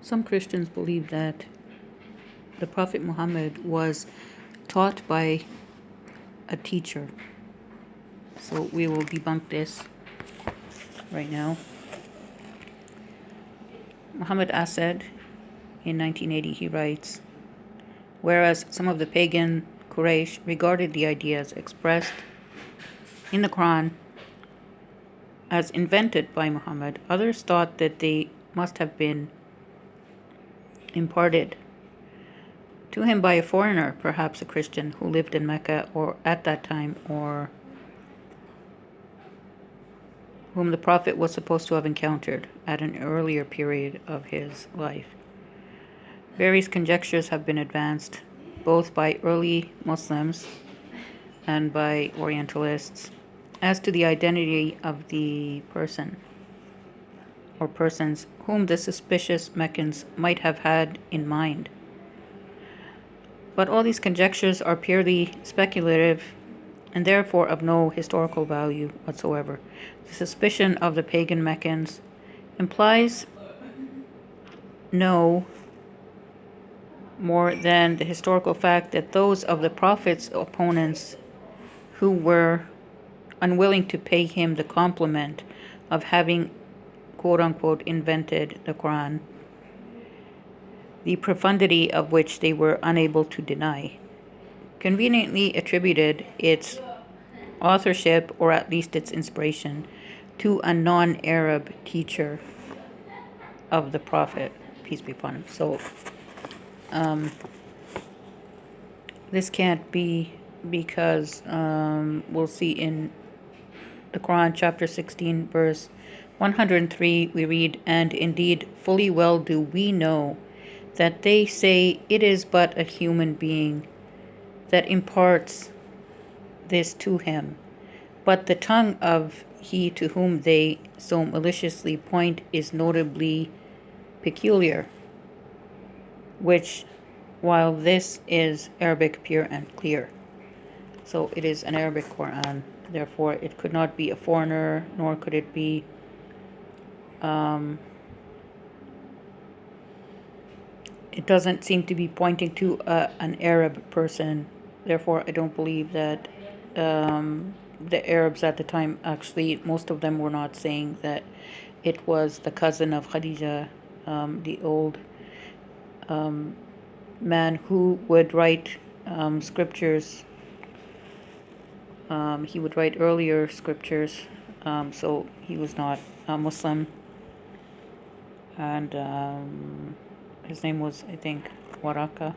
Some Christians believe that the Prophet Muhammad was taught by a teacher. So we will debunk this right now. Muhammad Asad, in 1980, he writes, whereas some of the pagan Quraysh regarded the ideas expressed in the Quran as invented by Muhammad, others thought that they must have been imparted to him by a foreigner, perhaps a Christian who lived in Mecca or at that time, or whom the Prophet was supposed to have encountered at an earlier period of his life. Various conjectures have been advanced, both by early Muslims and by Orientalists, as to the identity of the person or persons whom the suspicious Meccans might have had in mind. But all these conjectures are purely speculative and therefore of no historical value whatsoever. The suspicion of the pagan Meccans implies no more than the historical fact that those of the Prophet's opponents who were unwilling to pay him the compliment of having quote-unquote invented the Quran, the profundity of which they were unable to deny, conveniently attributed its authorship, or at least its inspiration, to a non-Arab teacher of the Prophet, peace be upon him. So this can't be, because we'll see in the Quran, chapter 16, verse 103, we read, "And indeed, fully well do we know that they say it is but a human being that imparts this to him. But the tongue of he to whom they so maliciously point is notably peculiar, which, while this is Arabic pure and clear." So it is an Arabic Quran. Therefore, it could not be a foreigner, nor could it be it doesn't seem to be pointing to an Arab person. Therefore, I don't believe that the Arabs at the time, actually, most of them were not saying that it was the cousin of Khadija, the old man who would write scriptures. He would write earlier scriptures, so he was not a Muslim. And his name was, I think, Waraka.